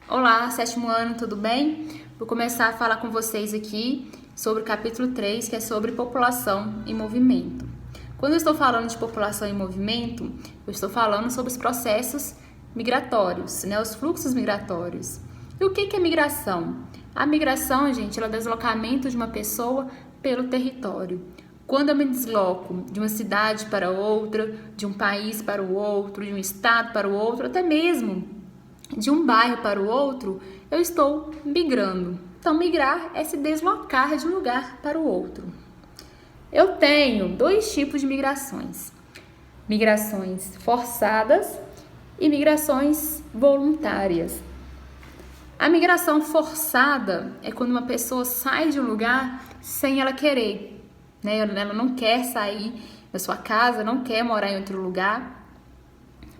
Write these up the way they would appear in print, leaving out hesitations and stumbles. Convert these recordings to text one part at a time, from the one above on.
Olá, sétimo ano, tudo bem? Vou começar a falar com vocês aqui sobre o capítulo 3, que é sobre população em movimento. Quando eu estou falando de população em movimento, eu estou falando sobre os processos migratórios, né? Os fluxos migratórios. E o que é migração? A migração, gente, é o deslocamento de uma pessoa pelo território. Quando eu me desloco de uma cidade para outra, de um país para o outro, de um estado para o outro, até mesmo de um bairro para o outro, eu estou migrando. Então, migrar é se deslocar de um lugar para o outro. Eu tenho dois tipos de migrações: migrações forçadas e migrações voluntárias. A migração forçada é quando uma pessoa sai de um lugar sem ela querer, né? Ela não quer sair da sua casa, não quer morar em outro lugar,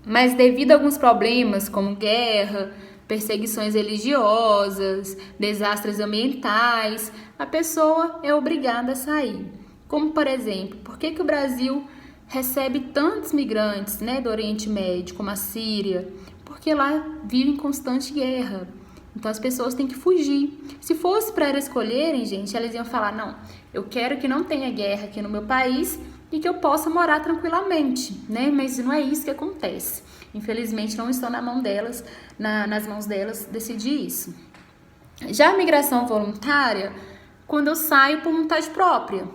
mas devido a alguns problemas como guerra, perseguições religiosas, desastres ambientais, a pessoa é obrigada a sair. Como, por exemplo, por que o Brasil recebe tantos migrantes, né, do Oriente Médio, como a Síria? Porque lá vive em constante guerra. Então as pessoas têm que fugir. Se fosse para elas escolherem, gente, elas iam falar: não, eu quero que não tenha guerra aqui no meu país e que eu possa morar tranquilamente, né? Mas não é isso que acontece. Infelizmente, não estão na mão delas, nas mãos delas decidir isso. Já a migração voluntária, quando eu saio por vontade própria.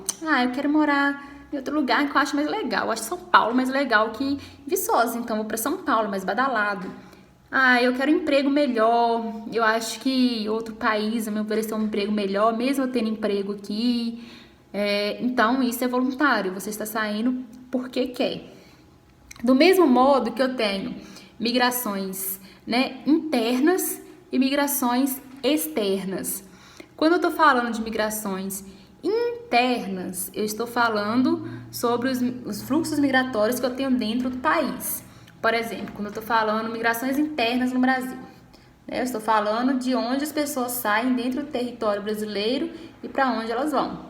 Eu quero morar em outro lugar que eu acho mais legal. Eu acho São Paulo mais legal que Viçosa, então eu vou para São Paulo, mais badalado. Eu quero um emprego melhor. Eu acho que outro país me ofereceu um emprego melhor, mesmo eu tendo emprego aqui. Então, isso é voluntário. Você está saindo porque quer. Do mesmo modo que eu tenho migrações, né, internas e migrações externas. Quando eu estou falando de migrações internas, eu estou falando sobre os fluxos migratórios que eu tenho dentro do país. Por exemplo, quando eu estou falando migrações internas no Brasil, né, eu estou falando de onde as pessoas saem dentro do território brasileiro e para onde elas vão.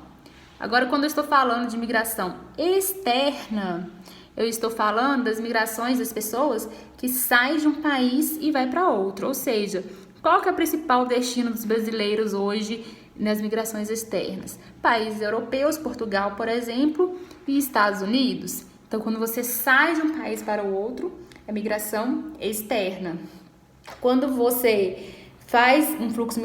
Agora, quando eu estou falando de migração externa, eu estou falando das migrações das pessoas que saem de um país e vai para outro. Ou seja, qual que é o principal destino dos brasileiros hoje nas migrações externas? Países europeus, Portugal, por exemplo, e Estados Unidos. Então, quando você sai de um país para o outro, é migração externa. Quando você faz um fluxo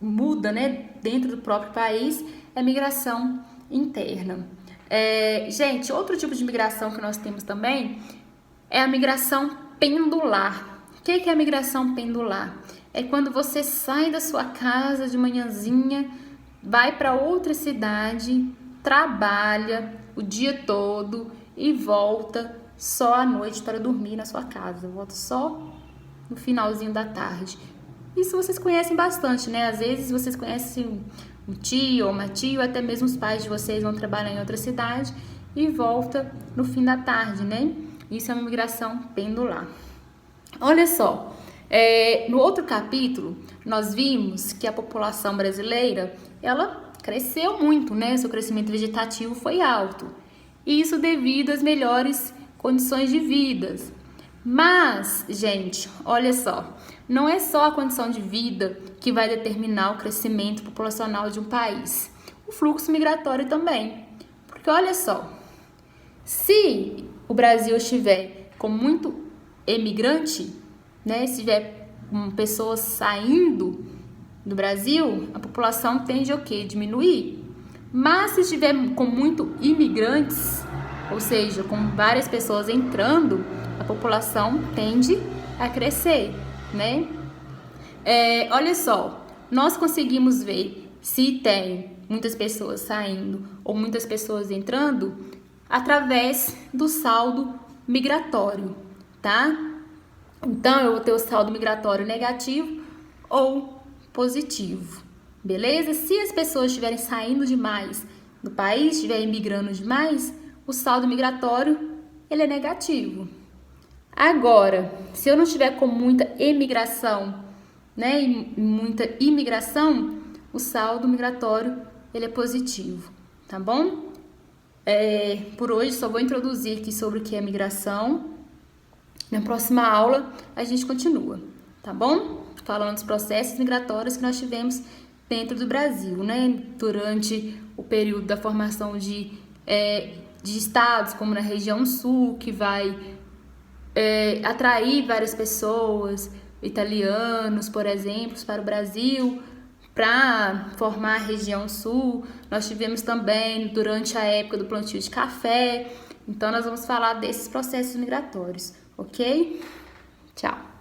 muda, né, dentro do próprio país, é migração interna. Gente, outro tipo de migração que nós temos também é a migração pendular. O que é a migração pendular? É quando você sai da sua casa de manhãzinha, vai para outra cidade, trabalha o dia todo e volta só à noite para dormir na sua casa. Volta só no finalzinho da tarde. Isso vocês conhecem bastante, né? Às vezes vocês conhecem um tio ou uma tia, ou até mesmo os pais de vocês vão trabalhar em outra cidade e volta no fim da tarde, né? Isso é uma migração pendular. Olha só, no outro capítulo, nós vimos que a população brasileira, ela cresceu muito, né? Seu crescimento vegetativo foi alto. E isso devido às melhores condições de vida. Mas, gente, olha só, não é só a condição de vida que vai determinar o crescimento populacional de um país. O fluxo migratório também. Porque olha só, se o Brasil estiver com muito emigrante, né, se tiver pessoas saindo do Brasil, a população tende a quê? Diminuir. Mas se estiver com muito imigrantes, ou seja, com várias pessoas entrando, a população tende a crescer, né? Olha só, nós conseguimos ver se tem muitas pessoas saindo ou muitas pessoas entrando através do saldo migratório, tá? Então, eu vou ter o saldo migratório negativo ou positivo, beleza? Se as pessoas estiverem saindo demais do país, estiverem migrando demais, o saldo migratório ele é negativo. Agora, se eu não estiver com muita emigração, né, e muita imigração, o saldo migratório ele é positivo, tá bom? Por hoje só vou introduzir aqui sobre o que é migração. Na próxima aula a gente continua, tá bom? falando dos processos migratórios que nós tivemos dentro do Brasil, né? Durante o período da formação de estados, como na região sul, que vai atrair várias pessoas, italianos, por exemplo, para o Brasil, para formar a região sul. Nós tivemos também durante a época do plantio de café. Então, nós vamos falar desses processos migratórios, ok? Tchau!